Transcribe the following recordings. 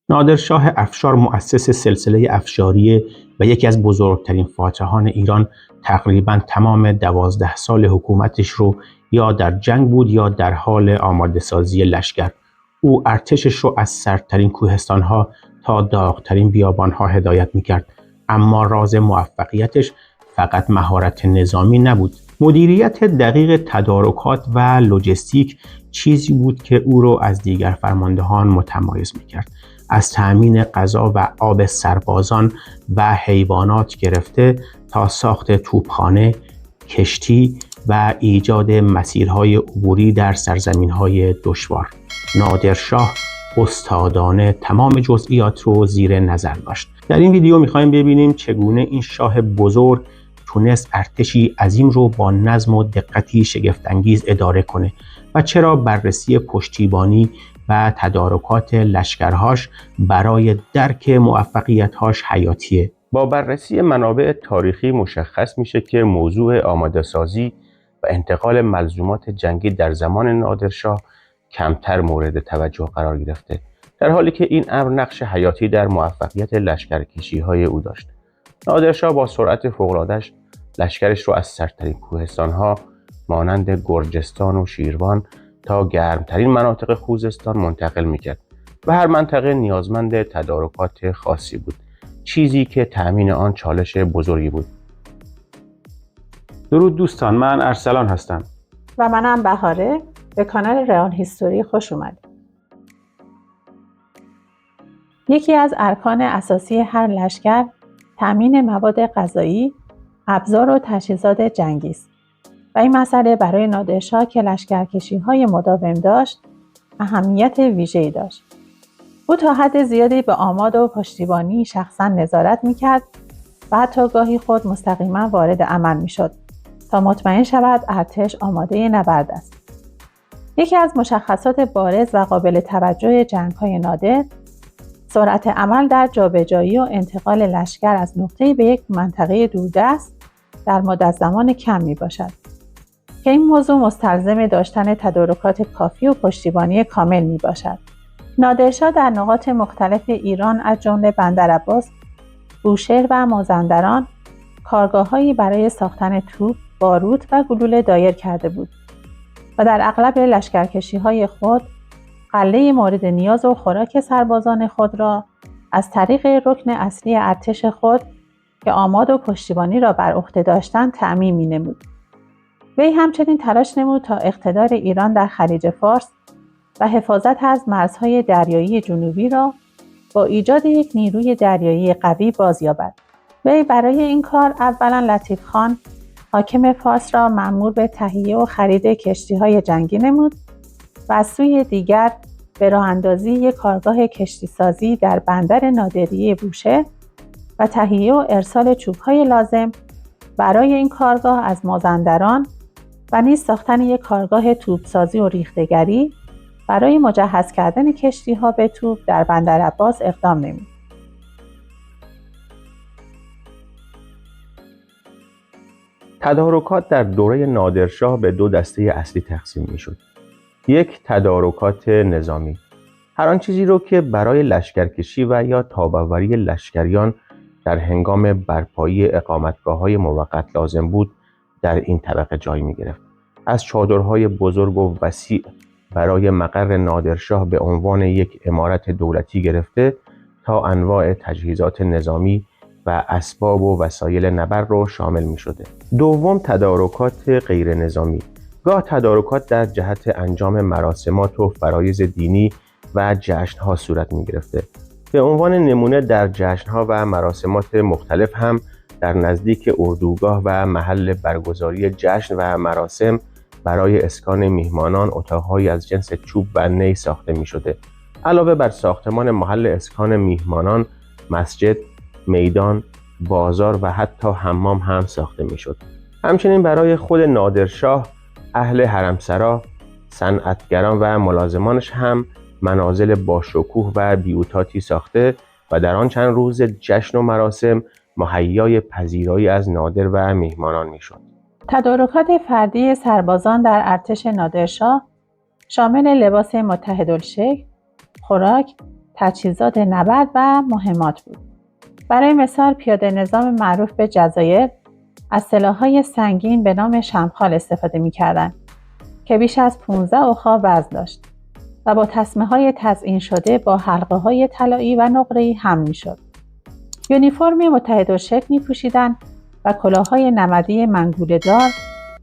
نادرشاه افشار مؤسس سلسله افشاریه و یکی از بزرگترین فاتحان ایران تقریباً تمام 12 سال حکومتش رو یا در جنگ بود یا در حال آماده سازی لشکر. او ارتشش رو از سردترین کوهستان‌ها تا داغ‌ترین بیابان‌ها هدایت می‌کرد، اما راز موفقیتش فقط مهارت نظامی نبود. مدیریت دقیق تدارکات و لوجستیک چیزی بود که او رو از دیگر فرماندهان متمایز می‌کرد. از تأمین غذا و آب سربازان و حیوانات گرفته تا ساخت توپخانه، کشتی و ایجاد مسیرهای عبوری در سرزمین‌های دشوار، نادرشاه استادانه تمام جزئیات رو زیر نظر داشت. در این ویدیو می‌خوایم ببینیم چگونه این شاه بزرگ تونست ارتشی عظیم رو با نظم و دقتی شگفت‌انگیز اداره کنه و چرا بررسی پشتیبانی و تدارکات لشکرهاش برای درک موفقیت‌هاش حیاتیه. با بررسی منابع تاریخی مشخص میشه که موضوع آماده‌سازی و انتقال ملزومات جنگی در زمان نادرشاه کمتر مورد توجه قرار گرفته، در حالی که این امر نقش حیاتی در موفقیت لشکرکشی‌های او داشت. نادرشاه با سرعت فوق‌العاده‌اش لشکرش رو از سردترین کوهستان‌ها مانند گرجستان و شیروان تا گرمترین مناطق خوزستان منتقل می‌کرد و هر منطقه نیازمند تدارکات خاصی بود، چیزی که تأمین آن چالش بزرگی بود. درود دوستان، من ارسلان هستم و منم بهاره. به کانال رئال هیستوری خوش اومدید. یکی از ارکان اساسی هر لشکر تأمین مواد غذایی، ابزار و تجهیزات جنگی است و این مسئله برای نادرشاه که لشکرکشی‌های مداوم داشت اهمیت ویژه‌ای داشت. او تا حد زیادی به آماد و پشتیبانی شخصاً نظارت می‌کرد و حتی گاهی خود مستقیما وارد عمل می‌شد تا مطمئن شود ارتش آماده نبرد است. یکی از مشخصات بارز و قابل توجه جنگ‌های نادر سرعت عمل در جابجایی و انتقال لشکر از نقطه‌ای به یک منطقه دوردست در مدت زمان کم میباشد که این موضوع مستلزم داشتن تدارکات کافی و پشتیبانی کامل میباشد. نادرشاه در نقاط مختلف ایران از جمله بندرعباس، بوشهر و مازندران کارگاه‌هایی برای ساختن توپ، باروت و گلوله دایر کرده بود و در اغلب لشکرکشی‌های خود غله مورد نیاز و خوراک سربازان خود را از طریق رکن اصلی ارتش خود که آماد و پشتیبانی را بر عهده داشتند تأمین می‌نمود. وی همچنین تلاش نمود تا اقتدار ایران در خلیج فارس و حفاظت از مرزهای دریایی جنوبی را با ایجاد یک نیروی دریایی قوی بازیابد. وی برای این کار اولا لطیف خان حاکم فارس را مأمور به تهیه و خرید کشتی‌های جنگی نمود و از سوی دیگر به راه اندازی یک کارگاه کشتی سازی در بندر نادریه بوشهر و تهیه و ارسال چوب‌های لازم برای این کارگاه از مازندران و نیز ساختن یک کارگاه توپسازی و ریختگری برای مجهز کردن کشتی‌ها به توپ در بندرعباس اقدام نمود. تدارکات در دوره نادرشاه به دو دسته اصلی تقسیم میشد. یک، تدارکات نظامی، هر آن چیزی رو که برای لشکرکشی و یا تاب‌آوری لشکریان در هنگام برپایی اقامتگاه‌های موقت لازم بود در این طبقه جای می‌گرفت. از چادرهای بزرگ و وسیع برای مقر نادرشاه به عنوان یک عمارت دولتی گرفته تا انواع تجهیزات نظامی و اسباب و وسایل نبرد رو شامل می‌شده. دوم، تدارکات غیر نظامی، گاه تدارکات در جهت انجام مراسمات و فرایض دینی و جشن‌ها صورت می‌گرفته. به عنوان نمونه در جشن‌ها و مراسمات مختلف هم در نزدیک اردوگاه و محل برگزاری جشن و مراسم برای اسکان میهمانان اتاق‌هایی از جنس چوب و نی ساخته می‌شده. علاوه بر ساختمان محل اسکان میهمانان، مسجد، میدان، بازار و حتی حمام هم ساخته می‌شد. همچنین برای خود نادرشاه، اهل حرمسرا، صنعتگران و ملازمانش هم منازل با شکوه و بیوتاتی ساخته و در آن چند روز جشن و مراسم مهیای پذیرایی از نادر و میهمانان میشد. تدارکات فردی سربازان در ارتش نادرشاه شامل لباس متحدالشکل، خوراک تجهیزات نبرد و مهمات بود. برای مثال پیاده نظام معروف به جزایر از سلاح‌های سنگین به نام شمخال استفاده می‌کردند که بیش از 15 اخا وزن داشت و با تسمه‌های تزیین شده با حلقه‌های طلایی و نقره‌ای حمل می‌شد. یونیفرم متحدالشکل می‌پوشیدند و کلاه‌های نمدی منگوله‌دار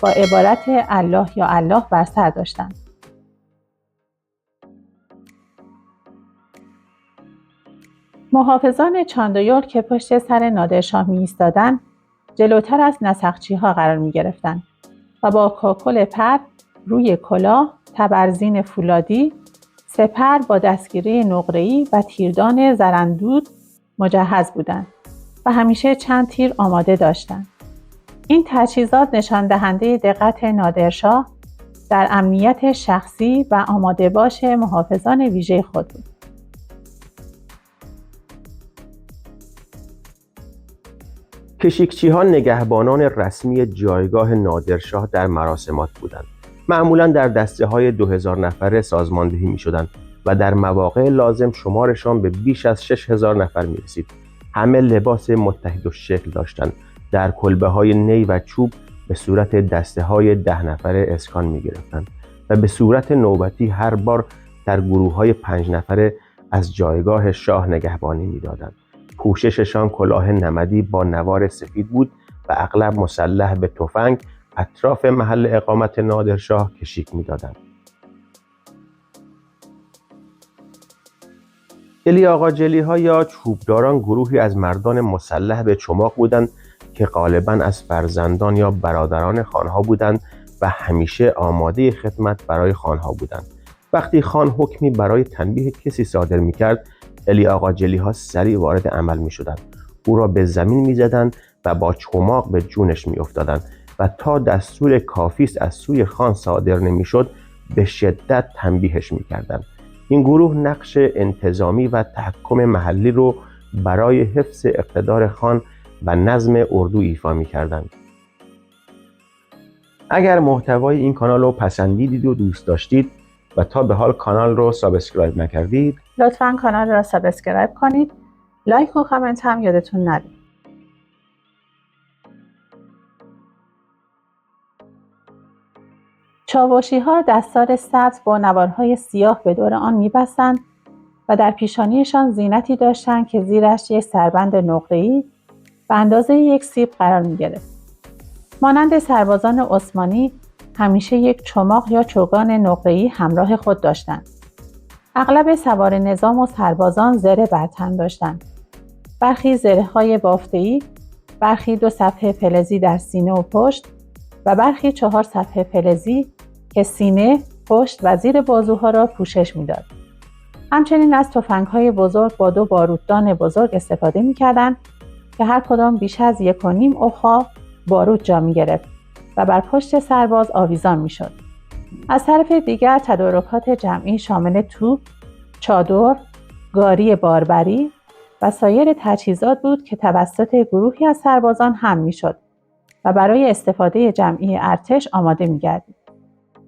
با عبارت الله یا الله بر سر داشتند. محافظان چاندویل که پشت سر نادرشاه می‌ایستادند، جلوتر از نسخچی‌ها قرار می‌گرفتند و با کاکل پر روی کلاه، تبرزین فولادی، سپر با دستگیره نقره‌ای و تیردان زرندود مجهز بودند و همیشه چند تیر آماده داشتند. این تجهیزات نشان دهنده دقت نادرشاه در امنیت شخصی و آماده باش محافظان ویژه خود بود. کشیکچی‌ها نگهبانان رسمی جایگاه نادرشاه در مراسمات بودند. معمولاً در دسته‌های 2000 نفره سازماندهی می‌شدند و در مواقع لازم شمارشان به بیش از 6000 نفر می‌رسید. همه لباس متحدالشکل داشتند. در کلبه‌های نی و چوب به صورت دسته‌های 10 نفره اسکان می‌گرفتند و به صورت نوبتی هر بار در گروه‌های 5 نفره از جایگاه شاه نگهبانی می‌دادند. پوشششان کلاه نمدی با نوار سفید بود و اغلب مسلح به تفنگ اطراف محل اقامت نادرشاه کشیک می‌دادند. جلی آقا جلی‌ها یا چوبداران گروهی از مردان مسلح به چماق بودند که غالباً از فرزندان یا برادران خانها بودند و همیشه آماده خدمت برای خانها بودند. وقتی خان حکمی برای تنبیه کسی صادر می‌کرد، جلی آقا جلی‌ها سریع وارد عمل می‌شدند. او را به زمین می‌زدند و با چماق به جونش می‌افتادند و تا دستور کافی است از سوی خان صادر نمی‌شد به شدت تنبیهش می‌کردند. این گروه نقش انتظامی و تحکم محلی رو برای حفظ اقتدار خان و نظم اردو ایفا می‌کردند. اگر محتوای این کانال رو پسندیدید و دوست داشتید و تا به حال کانال رو سابسکرایب نکردید، لطفاً کانال را سابسکرایب کنید. لایک و کامنت هم یادتون نره. چاوشی‌ها دستار سبز با نوارهای سیاه به دور آن می‌بستند و در پیشانیشان زینتی داشتند که زیرش یک سربند نقره‌ای به اندازه یک سیب قرار می‌گرفت. مانند سربازان عثمانی همیشه یک چماق یا چوگان نقره‌ای همراه خود داشتند. اغلب سوار نظام و سربازان زره بر تن داشتند. برخی زره‌های بافته‌ای، برخی 2 صفحه فلزی در سینه و پشت و برخی 4 صفحه فلزی که سینه، پشت و زیر بازوها را پوشش می‌داد. همچنین از تفنگ‌های بزرگ با 2 باروددان بزرگ استفاده می‌کردند که هر کدام بیش از 1.5 اخا بارود جا می‌گرفت و بر پشت سرباز آویزان می‌شد. از طرف دیگر تدارکات جمعی شامل توپ، چادر، گاری باربری و سایر تجهیزات بود که توسط گروهی از سربازان حمل می‌شد و برای استفاده جمعی ارتش آماده می‌گردید.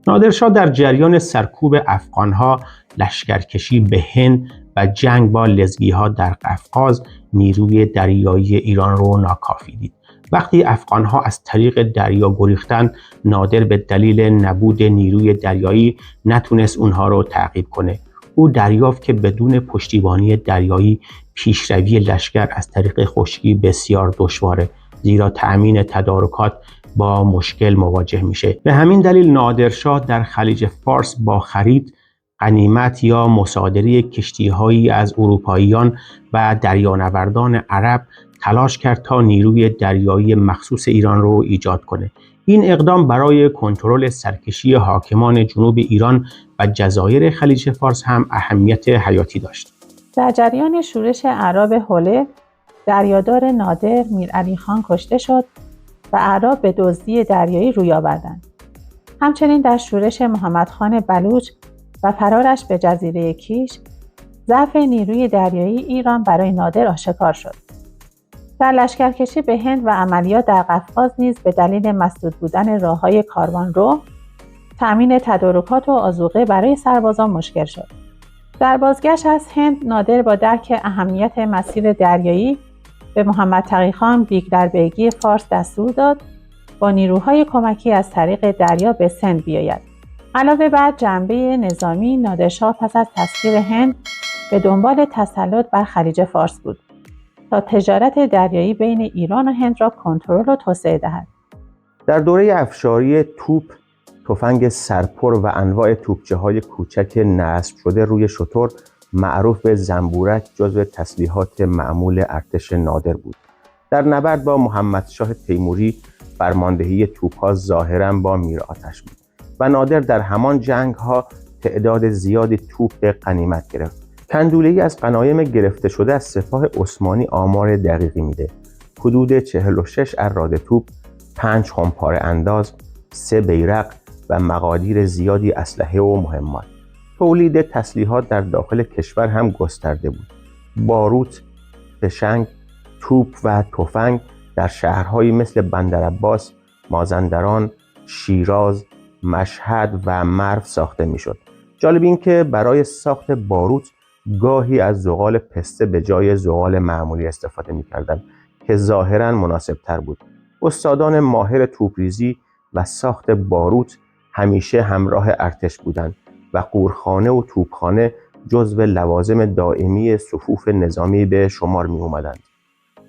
نادرشاه در جریان سرکوب افغانها، لشکرکشی به هند و جنگ با لزگی‌ها در قفقاز نیروی دریایی ایران را ناکافی دید. وقتی افغانها از طریق دریا گریختند، نادر به دلیل نبود نیروی دریایی نتونست اونها رو تعقیب کنه. او دریافت که بدون پشتیبانی دریایی پیشروی لشکر از طریق خشکی بسیار دشواره، زیرا تأمین تدارکات با مشکل مواجه میشه. به همین دلیل نادرشاه در خلیج فارس با خرید، غنیمت یا مصادره کشتی‌هایی از اروپاییان و دریانوردان عرب تلاش کرد تا نیروی دریایی مخصوص ایران رو ایجاد کنه. این اقدام برای کنترل سرکشی حاکمان جنوب ایران و جزایر خلیج فارس هم اهمیت حیاتی داشت. در جریان شورش اعراب حوله، دریادار نادر میرعلی خان کشته شد و اعراب به دزدی دریایی روی آوردند. همچنین در شورش محمدخان بلوچ و فرارش به جزیره کیش، ضعف نیروی دریایی ایران برای نادر آشکار شد. در لشکرکشی به هند و عملیات در قفقاز نیز به دلیل مسدود بودن راه‌های کاروانرو، تأمین تدارکات و آذوقه برای سربازان مشکل شد. در بازگشت از هند، نادر با درک اهمیت مسیر دریایی به محمد تقی خان بیگلربیگی فارس دستور داد با نیروهای کمکی از طریق دریا به سند بیاید. علاوه بر جنبه نظامی، نادرشاه پس از تسخیر هند به دنبال تسلط بر خلیج فارس بود تا تجارت دریایی بین ایران و هند را کنترل و توسعه دهد. در دوره افشاری توپ، تفنگ سرپر و انواع توپچه‌های کوچک نصب شده روی شتر معروف به زنبورک جزو تسلیحات معمول ارتش نادر بود. در نبرد با محمدشاه تیموری فرماندهی توپ‌ها ظاهراً با میرآتش بود و نادر در همان جنگ‌ها تعداد زیادی توپ به غنیمت گرفت. کندوله‌ای از غنایم گرفته شده از سپاه عثمانی آمار دقیقی میده. حدود 46 اراده توپ، 5 خمپاره انداز، 3 بیرق و مقادیر زیادی اسلحه و مهمات. تولید تسلیحات در داخل کشور هم گسترده بود. باروت، فشنگ، توپ و تفنگ در شهرهایی مثل بندرعباس، مازندران، شیراز، مشهد و مرو ساخته میشد. جالب این که برای ساخت باروت گاهی از زغال پسته به جای زغال معمولی استفاده می‌کردند که ظاهراً مناسب‌تر بود. استادان ماهر توپریزی و ساخت باروت همیشه همراه ارتش بودند و قورخانه و توپخانه جزو لوازم دائمی صفوف نظامی به شمار می اومدند.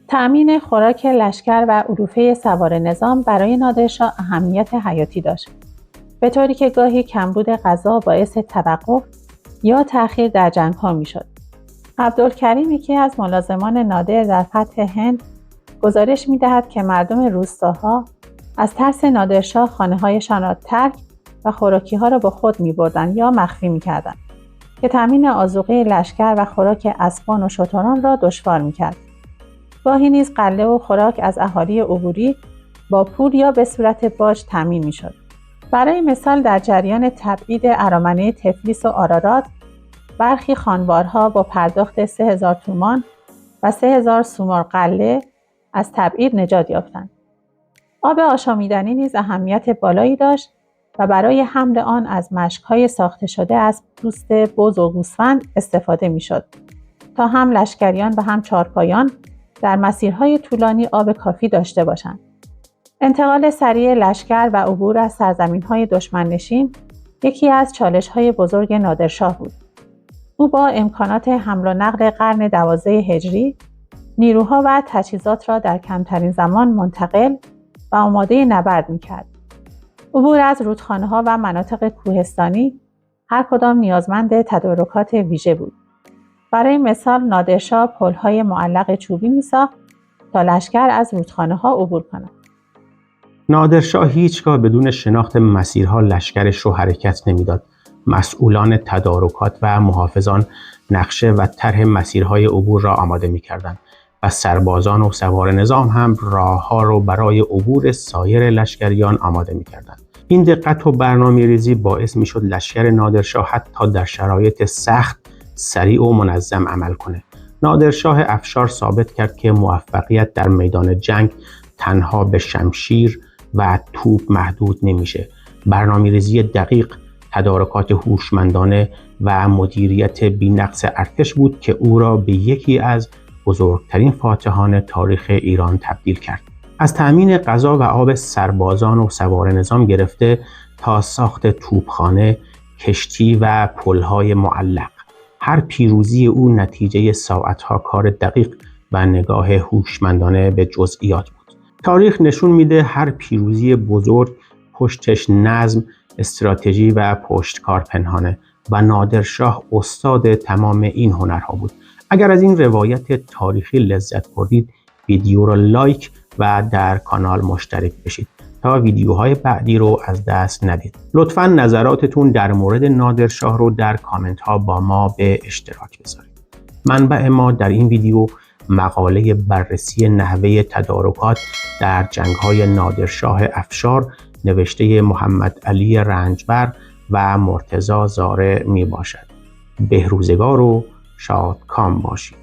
تأمین خوراک لشکر و علوفه سوار نظام برای نادرشاه اهمیت حیاتی داشت، به طوری که گاهی کمبود غذا باعث توقف یا تأخیر در جنگ‌ها می‌شد. عبدالکریم، یکی از ملازمان نادر در فتح هند، گزارش می‌دهد که مردم روستاها از ترس نادرشاه خانه‌هایشان را ترک و خوراکی‌ها را با خود می‌بردند یا مخفی می‌کردند که تأمین آذوقه لشکر و خوراک اسبان و شتران را دشوار می‌کرد. گاهی نیز غله و خوراک از اهالی عبوری با پول یا به صورت باج تأمین می‌شد. برای مثال در جریان تبعید ارامنه تفلیس و آرارات، برخی خانوارها با پرداخت 3000 تومان و 3000 سومار غله از تبعید نجات یافتند. آب آشامیدنی نیز اهمیت بالایی داشت و برای حمل آن از مشک‌های ساخته شده از پوست بز و گوسفند استفاده می‌شد تا هم لشکریان و هم چارپایان در مسیرهای طولانی آب کافی داشته باشند. انتقال سریع لشکر و عبور از سرزمین‌های دشمن‌نشین یکی از چالش‌های بزرگ نادرشاه بود. او با امکانات حمل و نقل قرن 12 هجری نیروها و تجهیزات را در کمترین زمان منتقل و آماده نبرد می‌کرد. عبور از رودخانه‌ها و مناطق کوهستانی هر کدام نیازمند تدارکات ویژه بود. برای مثال نادرشاه پل‌های معلق چوبی می‌ساخت تا لشکر از رودخانه‌ها عبور کند. نادرشاه هیچگاه بدون شناخت مسیرها لشکرش رو حرکت نمیداد. مسئولان تدارکات و محافظان نقشه و طرح مسیرهای عبور را آماده می‌کردند و سربازان و سوار نظام هم راه‌ها را برای عبور سایر لشکریان آماده می‌کردند. این دقت و برنامه‌ریزی باعث می‌شد لشکر نادرشاه حتی در شرایط سخت سریع و منظم عمل کنه. نادرشاه افشار ثابت کرد که موفقیت در میدان جنگ تنها به شمشیر و توپ محدود نمیشه. برنامه‌ریزی دقیق، تدارکات هوشمندانه و مدیریت بی‌نقص ارتش بود که او را به یکی از بزرگترین فاتحان تاریخ ایران تبدیل کرد. از تأمین غذا و آب سربازان و سوار نظام گرفته تا ساخت توپخانه، کشتی و پل‌های معلق، هر پیروزی او نتیجه ساعت‌ها کار دقیق و نگاه هوشمندانه به جزئیات بود. تاریخ نشون میده هر پیروزی بزرگ پشتش نظم، استراتژی و پشتکار پنهانه و نادرشاه استاد تمام این هنرها بود. اگر از این روایت تاریخی لذت بردید، ویدیو رو لایک و در کانال مشترک بشید تا ویدیوهای بعدی رو از دست ندید. لطفاً نظراتتون در مورد نادرشاه رو در کامنت ها با ما به اشتراک بذارید. منبع ما در این ویدیو مقاله بررسی نحوه تدارکات در جنگ‌های نادرشاه افشار نوشته محمد علی رنجبر و مرتضی زاره می باشد. بهروزگار و شادکام باشید.